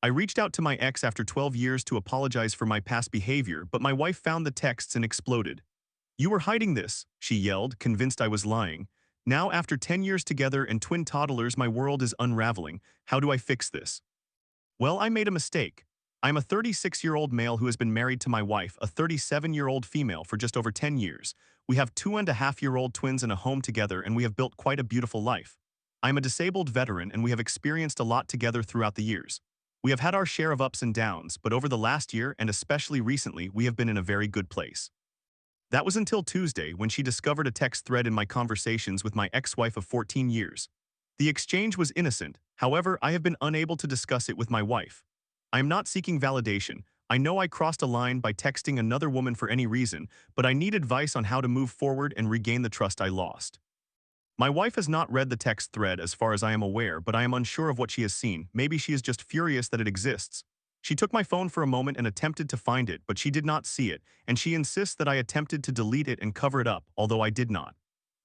I reached out to my ex after 12 years to apologize for my past behavior, but my wife found the texts and exploded. "You were hiding this," she yelled, convinced I was lying. "Now, after 10 years together and twin toddlers, my world is unraveling. How do I fix this?" Well, I made a mistake. I'm a 36-year-old male who has been married to my wife, a 37-year-old female, for just over 10 years. We have 2.5-year-old twins in a home together, and we have built quite a beautiful life. I'm a disabled veteran, and we have experienced a lot together throughout the years. We have had our share of ups and downs, but over the last year, and especially recently, we have been in a very good place. That was until Tuesday, when she discovered a text thread in my conversations with my ex-wife of 14 years. The exchange was innocent, however, I have been unable to discuss it with my wife. I am not seeking validation. I know I crossed a line by texting another woman for any reason, but I need advice on how to move forward and regain the trust I lost. My wife has not read the text thread as far as I am aware, but I am unsure of what she has seen. Maybe she is just furious that it exists. She took my phone for a moment and attempted to find it, but she did not see it, and she insists that I attempted to delete it and cover it up, although I did not.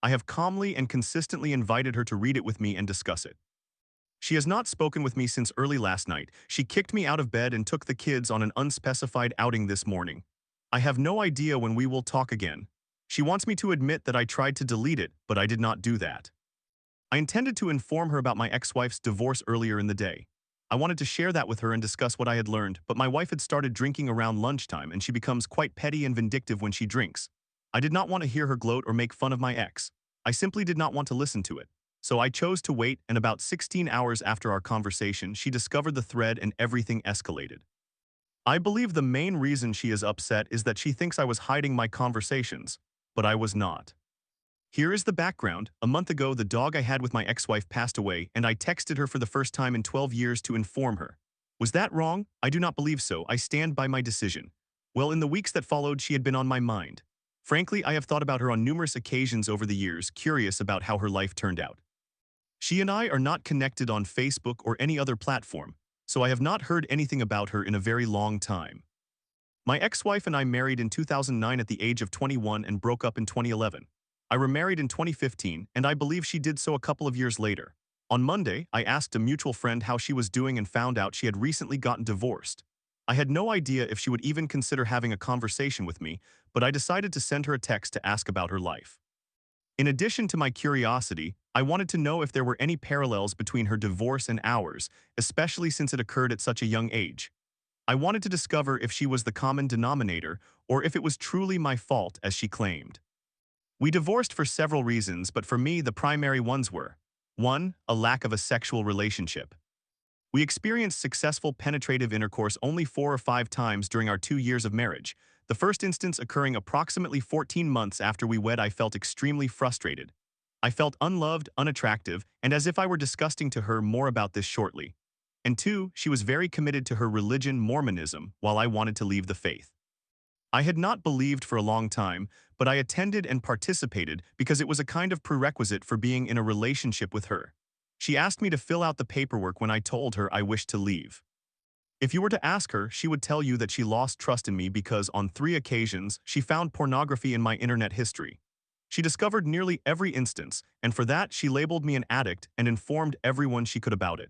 I have calmly and consistently invited her to read it with me and discuss it. She has not spoken with me since early last night. She kicked me out of bed and took the kids on an unspecified outing this morning. I have no idea when we will talk again. She wants me to admit that I tried to delete it, but I did not do that. I intended to inform her about my ex-wife's divorce earlier in the day. I wanted to share that with her and discuss what I had learned, but my wife had started drinking around lunchtime, and she becomes quite petty and vindictive when she drinks. I did not want to hear her gloat or make fun of my ex. I simply did not want to listen to it. So I chose to wait, and about 16 hours after our conversation, she discovered the thread and everything escalated. I believe the main reason she is upset is that she thinks I was hiding my conversations, but I was not. Here is the background. A month ago, the dog I had with my ex-wife passed away, and I texted her for the first time in 12 years to inform her. Was that wrong? I do not believe so. I stand by my decision. Well, in the weeks that followed, she had been on my mind. Frankly, I have thought about her on numerous occasions over the years, curious about how her life turned out. She and I are not connected on Facebook or any other platform, so I have not heard anything about her in a very long time. My ex-wife and I married in 2009 at the age of 21 and broke up in 2011. I remarried in 2015, and I believe she did so a couple of years later. On Monday, I asked a mutual friend how she was doing and found out she had recently gotten divorced. I had no idea if she would even consider having a conversation with me, but I decided to send her a text to ask about her life. In addition to my curiosity, I wanted to know if there were any parallels between her divorce and ours, especially since it occurred at such a young age. I wanted to discover if she was the common denominator or if it was truly my fault, as she claimed. We divorced for several reasons, but for me, the primary ones were: 1. A lack of a sexual relationship. We experienced successful penetrative intercourse only 4 or 5 times during our 2 years of marriage. The first instance occurring approximately 14 months after we wed. I felt extremely frustrated. I felt unloved, unattractive, and as if I were disgusting to her. More about this shortly. And 2, she was very committed to her religion, Mormonism, while I wanted to leave the faith. I had not believed for a long time, but I attended and participated because it was a kind of prerequisite for being in a relationship with her. She asked me to fill out the paperwork when I told her I wished to leave. If you were to ask her, she would tell you that she lost trust in me because on 3 occasions she found pornography in my internet history. She discovered nearly every instance, and for that she labeled me an addict and informed everyone she could about it.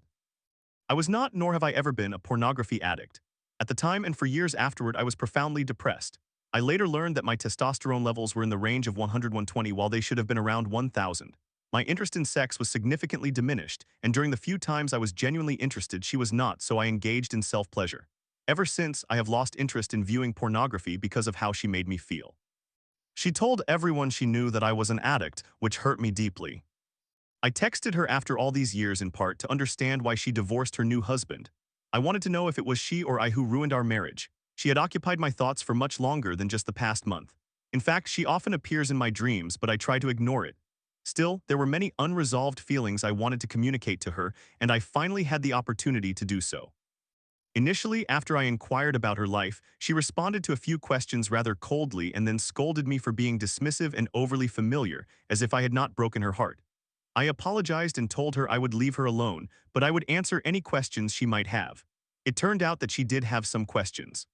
I was not, nor have I ever been, a pornography addict. At the time and for years afterward, I was profoundly depressed. I later learned that my testosterone levels were in the range of 100-120 while they should have been around 1,000. My interest in sex was significantly diminished, and during the few times I was genuinely interested, she was not, so I engaged in self-pleasure. Ever since, I have lost interest in viewing pornography because of how she made me feel. She told everyone she knew that I was an addict, which hurt me deeply. I texted her after all these years in part to understand why she divorced her new husband. I wanted to know if it was she or I who ruined our marriage. She had occupied my thoughts for much longer than just the past month. In fact, she often appears in my dreams, but I try to ignore it. Still, there were many unresolved feelings I wanted to communicate to her, and I finally had the opportunity to do so. Initially, after I inquired about her life, she responded to a few questions rather coldly and then scolded me for being dismissive and overly familiar, as if I had not broken her heart. I apologized and told her I would leave her alone, but I would answer any questions she might have. It turned out that she did have some questions.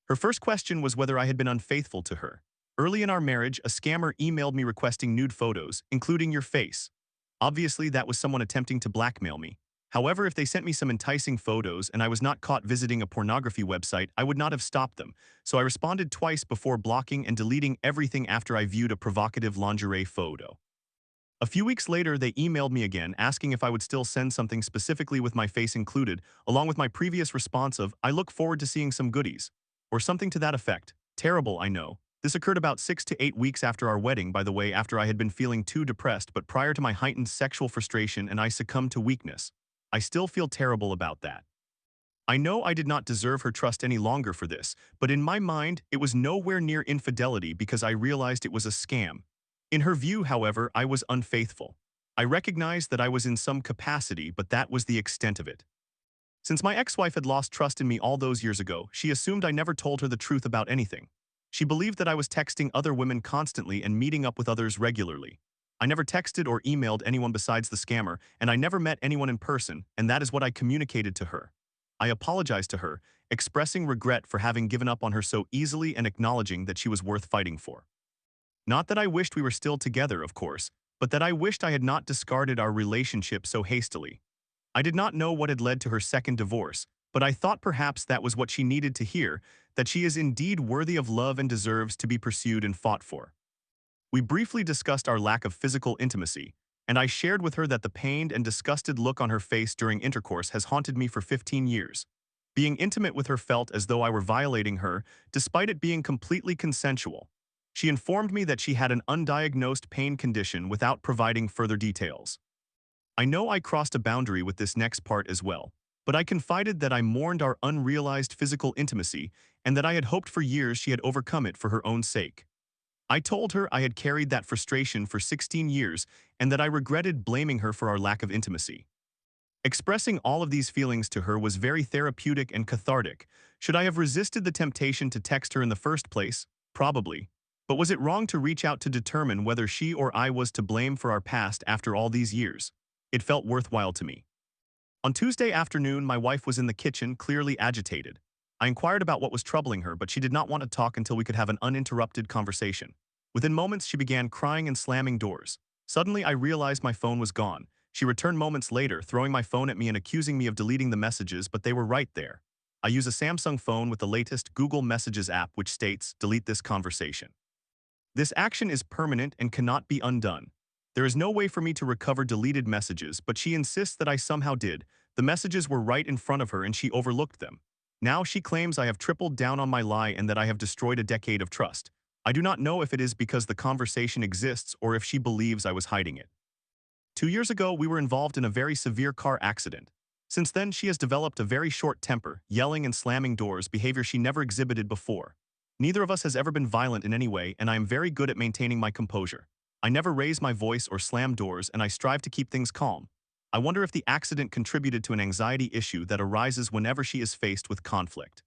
Her first question was whether I had been unfaithful to her. Early in our marriage, a scammer emailed me requesting nude photos, including your face. Obviously, that was someone attempting to blackmail me. However, if they sent me some enticing photos and I was not caught visiting a pornography website, I would not have stopped them, so I responded twice before blocking and deleting everything after I viewed a provocative lingerie photo. A few weeks later, they emailed me again asking if I would still send something specifically with my face included, along with my previous response of, "I look forward to seeing some goodies," or something to that effect. Terrible, I know. This occurred about 6 to 8 weeks after our wedding, by the way, after I had been feeling too depressed, but prior to my heightened sexual frustration and I succumbed to weakness. I still feel terrible about that. I know I did not deserve her trust any longer for this, but in my mind, it was nowhere near infidelity because I realized it was a scam. In her view, however, I was unfaithful. I recognized that I was in some capacity, but that was the extent of it. Since my ex-wife had lost trust in me all those years ago, she assumed I never told her the truth about anything. She believed that I was texting other women constantly and meeting up with others regularly. I never texted or emailed anyone besides the scammer, and I never met anyone in person, and that is what I communicated to her. I apologized to her, expressing regret for having given up on her so easily and acknowledging that she was worth fighting for. Not that I wished we were still together, of course, but that I wished I had not discarded our relationship so hastily. I did not know what had led to her second divorce, but I thought perhaps that was what she needed to hear, that she is indeed worthy of love and deserves to be pursued and fought for. We briefly discussed our lack of physical intimacy, and I shared with her that the pained and disgusted look on her face during intercourse has haunted me for 15 years. Being intimate with her felt as though I were violating her, despite it being completely consensual. She informed me that she had an undiagnosed pain condition without providing further details. I know I crossed a boundary with this next part as well, but I confided that I mourned our unrealized physical intimacy and that I had hoped for years she had overcome it for her own sake. I told her I had carried that frustration for 16 years and that I regretted blaming her for our lack of intimacy. Expressing all of these feelings to her was very therapeutic and cathartic. Should I have resisted the temptation to text her in the first place? Probably. But was it wrong to reach out to determine whether she or I was to blame for our past after all these years? It felt worthwhile to me. On Tuesday afternoon, my wife was in the kitchen, clearly agitated. I inquired about what was troubling her, but she did not want to talk until we could have an uninterrupted conversation. Within moments, she began crying and slamming doors. Suddenly, I realized my phone was gone. She returned moments later, throwing my phone at me and accusing me of deleting the messages, but they were right there. I use a Samsung phone with the latest Google Messages app, which states, "Delete this conversation." This action is permanent and cannot be undone. There is no way for me to recover deleted messages, but she insists that I somehow did. The messages were right in front of her and she overlooked them. Now she claims I have tripled down on my lie and that I have destroyed a decade of trust. I do not know if it is because the conversation exists or if she believes I was hiding it. 2 years ago, we were involved in a very severe car accident. Since then, she has developed a very short temper, yelling and slamming doors, behavior she never exhibited before. Neither of us has ever been violent in any way, and I am very good at maintaining my composure. I never raise my voice or slam doors, and I strive to keep things calm. I wonder if the accident contributed to an anxiety issue that arises whenever she is faced with conflict.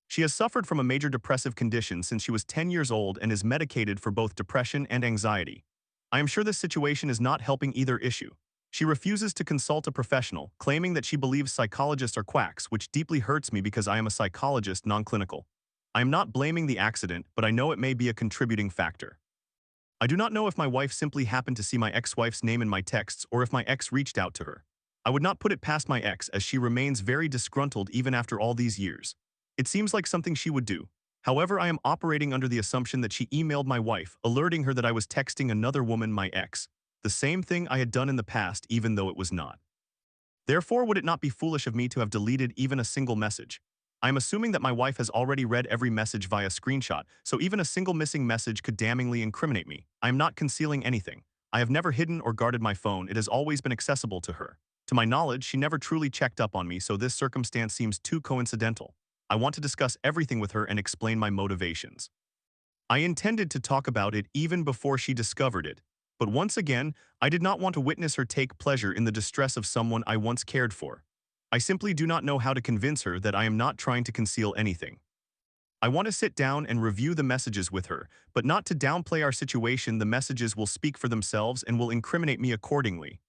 She has suffered from a major depressive condition since she was 10 years old and is medicated for both depression and anxiety. I am sure this situation is not helping either issue. She refuses to consult a professional, claiming that she believes psychologists are quacks, which deeply hurts me because I am a psychologist, non-clinical. I am not blaming the accident, but I know it may be a contributing factor. I do not know if my wife simply happened to see my ex-wife's name in my texts or if my ex reached out to her. I would not put it past my ex, as she remains very disgruntled even after all these years. It seems like something she would do. However, I am operating under the assumption that she emailed my wife, alerting her that I was texting another woman, my ex, the same thing I had done in the past even though it was not. Therefore, would it not be foolish of me to have deleted even a single message? I am assuming that my wife has already read every message via screenshot, so even a single missing message could damningly incriminate me. I am not concealing anything. I have never hidden or guarded my phone. It has always been accessible to her. To my knowledge, she never truly checked up on me, so this circumstance seems too coincidental. I want to discuss everything with her and explain my motivations. I intended to talk about it even before she discovered it, but once again, I did not want to witness her take pleasure in the distress of someone I once cared for. I simply do not know how to convince her that I am not trying to conceal anything. I want to sit down and review the messages with her, but not to downplay our situation. The messages will speak for themselves and will incriminate me accordingly.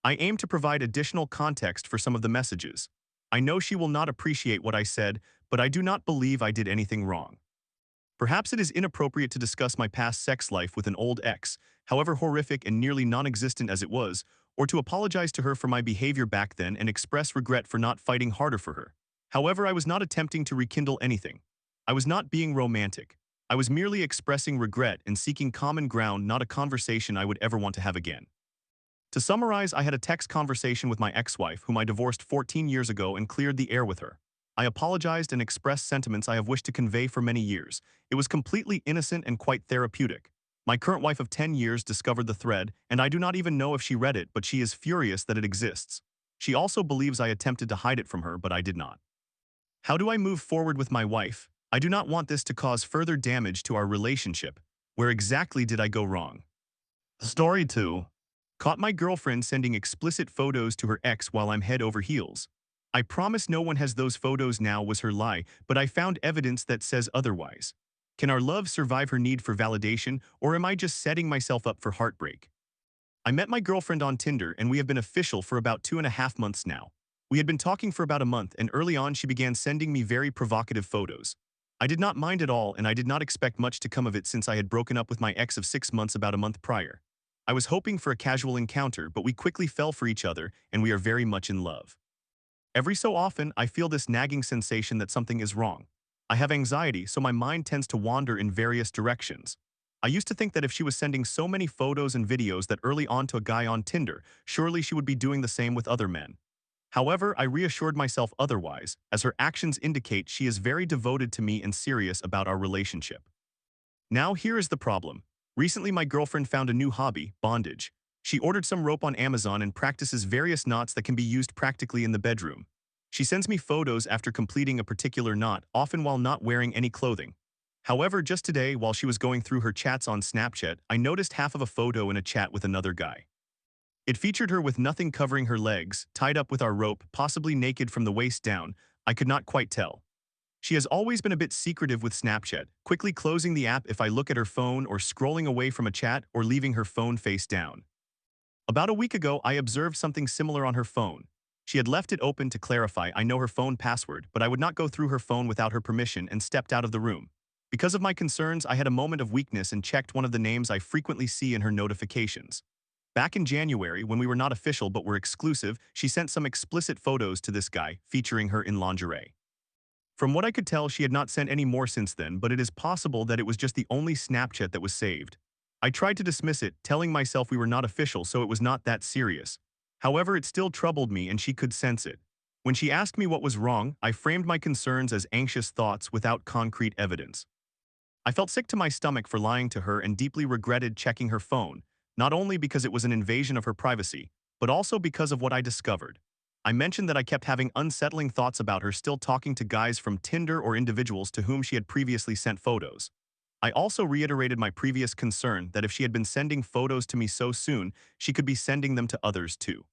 I aim to provide additional context for some of the messages. I know she will not appreciate what I said, but I do not believe I did anything wrong. Perhaps it is inappropriate to discuss my past sex life with an old ex, however horrific and nearly non-existent as it was, or to apologize to her for my behavior back then and express regret for not fighting harder for her. However, I was not attempting to rekindle anything. I was not being romantic. I was merely expressing regret and seeking common ground, not a conversation I would ever want to have again. To summarize, I had a text conversation with my ex-wife, whom I divorced 14 years ago, and cleared the air with her. I apologized and expressed sentiments I have wished to convey for many years. It was completely innocent and quite therapeutic. My current wife of 10 years discovered the thread, and I do not even know if she read it, but she is furious that it exists. She also believes I attempted to hide it from her, but I did not. How do I move forward with my wife? I do not want this to cause further damage to our relationship. Where exactly did I go wrong? Story 2. Caught my girlfriend sending explicit photos to her ex while I'm head over heels. I promise no one has those photos now was her lie, but I found evidence that says otherwise. Can our love survive her need for validation, or am I just setting myself up for heartbreak? I met my girlfriend on Tinder, and we have been official for about 2.5 months now. We had been talking for about a month, and early on she began sending me very provocative photos. I did not mind at all, and I did not expect much to come of it since I had broken up with my ex of 6 months about a month prior. I was hoping for a casual encounter, but we quickly fell for each other, and we are very much in love. Every so often, I feel this nagging sensation that something is wrong. I have anxiety, so my mind tends to wander in various directions. I used to think that if she was sending so many photos and videos that early on to a guy on Tinder, surely she would be doing the same with other men. However, I reassured myself otherwise, as her actions indicate she is very devoted to me and serious about our relationship. Now here is the problem. Recently my girlfriend found a new hobby, bondage. She ordered some rope on Amazon and practices various knots that can be used practically in the bedroom. She sends me photos after completing a particular knot, often while not wearing any clothing. However, just today, while she was going through her chats on Snapchat, I noticed half of a photo in a chat with another guy. It featured her with nothing covering her legs, tied up with our rope, possibly naked from the waist down. I could not quite tell. She has always been a bit secretive with Snapchat, quickly closing the app if I look at her phone or scrolling away from a chat or leaving her phone face down. About a week ago, I observed something similar on her phone. She had left it open to clarify I know her phone password, but I would not go through her phone without her permission and stepped out of the room. Because of my concerns, I had a moment of weakness and checked one of the names I frequently see in her notifications. Back in January, when we were not official but were exclusive, she sent some explicit photos to this guy, featuring her in lingerie. From what I could tell, she had not sent any more since then, but it is possible that it was just the only Snapchat that was saved. I tried to dismiss it, telling myself we were not official, so it was not that serious. However, it still troubled me and she could sense it. When she asked me what was wrong, I framed my concerns as anxious thoughts without concrete evidence. I felt sick to my stomach for lying to her and deeply regretted checking her phone, not only because it was an invasion of her privacy, but also because of what I discovered. I mentioned that I kept having unsettling thoughts about her still talking to guys from Tinder or individuals to whom she had previously sent photos. I also reiterated my previous concern that if she had been sending photos to me so soon, she could be sending them to others too.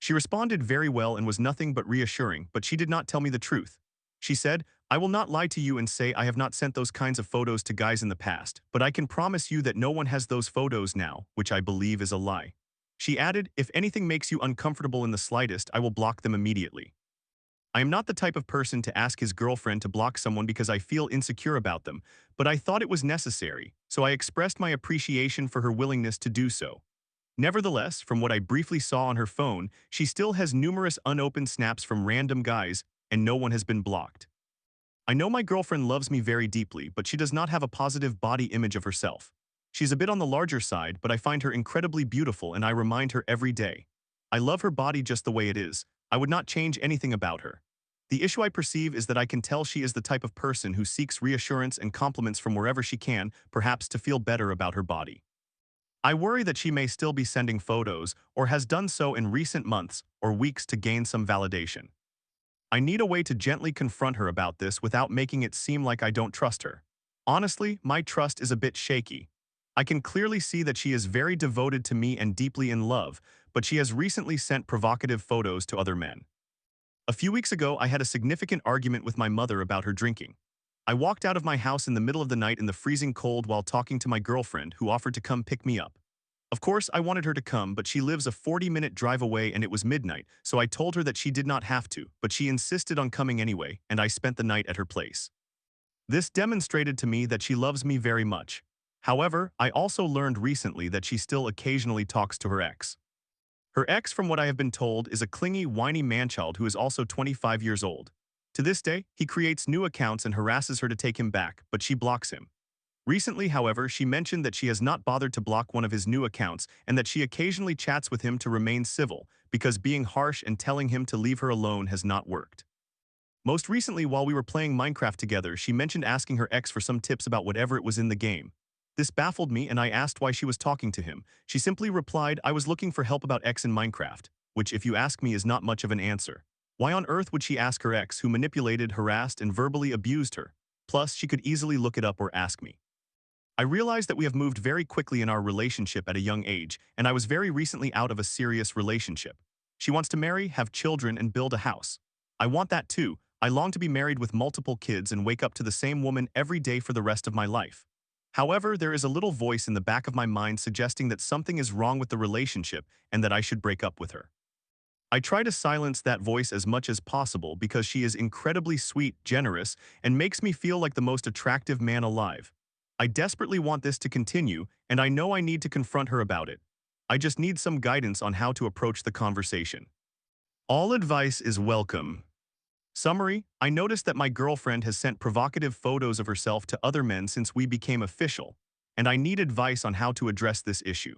She responded very well and was nothing but reassuring, but she did not tell me the truth. She said, "I will not lie to you and say I have not sent those kinds of photos to guys in the past, but I can promise you that no one has those photos now," which I believe is a lie. She added, "If anything makes you uncomfortable in the slightest, I will block them immediately." I am not the type of person to ask his girlfriend to block someone because I feel insecure about them, but I thought it was necessary, so I expressed my appreciation for her willingness to do so. Nevertheless, from what I briefly saw on her phone, she still has numerous unopened snaps from random guys, and no one has been blocked. I know my girlfriend loves me very deeply, but she does not have a positive body image of herself. She's a bit on the larger side, but I find her incredibly beautiful and I remind her every day. I love her body just the way it is. I would not change anything about her. The issue I perceive is that I can tell she is the type of person who seeks reassurance and compliments from wherever she can, perhaps to feel better about her body. I worry that she may still be sending photos, or has done so in recent months or weeks to gain some validation. I need a way to gently confront her about this without making it seem like I don't trust her. Honestly, my trust is a bit shaky. I can clearly see that she is very devoted to me and deeply in love, but she has recently sent provocative photos to other men. A few weeks ago, I had a significant argument with my mother about her drinking. I walked out of my house in the middle of the night in the freezing cold while talking to my girlfriend, who offered to come pick me up. Of course, I wanted her to come, but she lives a 40-minute drive away and it was midnight, so I told her that she did not have to, but she insisted on coming anyway, and I spent the night at her place. This demonstrated to me that she loves me very much. However, I also learned recently that she still occasionally talks to her ex. Her ex, from what I have been told, is a clingy, whiny manchild who is also 25 years old. To this day, he creates new accounts and harasses her to take him back, but she blocks him. Recently, however, she mentioned that she has not bothered to block one of his new accounts and that she occasionally chats with him to remain civil because being harsh and telling him to leave her alone has not worked. Most recently, while we were playing Minecraft together, she mentioned asking her ex for some tips about whatever it was in the game. This baffled me and I asked why she was talking to him. She simply replied, "I was looking for help about X in Minecraft," which, if you ask me, is not much of an answer. Why on earth would she ask her ex, who manipulated, harassed, and verbally abused her? Plus, she could easily look it up or ask me. I realized that we have moved very quickly in our relationship at a young age, and I was very recently out of a serious relationship. She wants to marry, have children, and build a house. I want that too. I long to be married with multiple kids and wake up to the same woman every day for the rest of my life. However, there is a little voice in the back of my mind suggesting that something is wrong with the relationship and that I should break up with her. I try to silence that voice as much as possible because she is incredibly sweet, generous, and makes me feel like the most attractive man alive. I desperately want this to continue, and I know I need to confront her about it. I just need some guidance on how to approach the conversation. All advice is welcome. Summary: I noticed that my girlfriend has sent provocative photos of herself to other men since we became official, and I need advice on how to address this issue.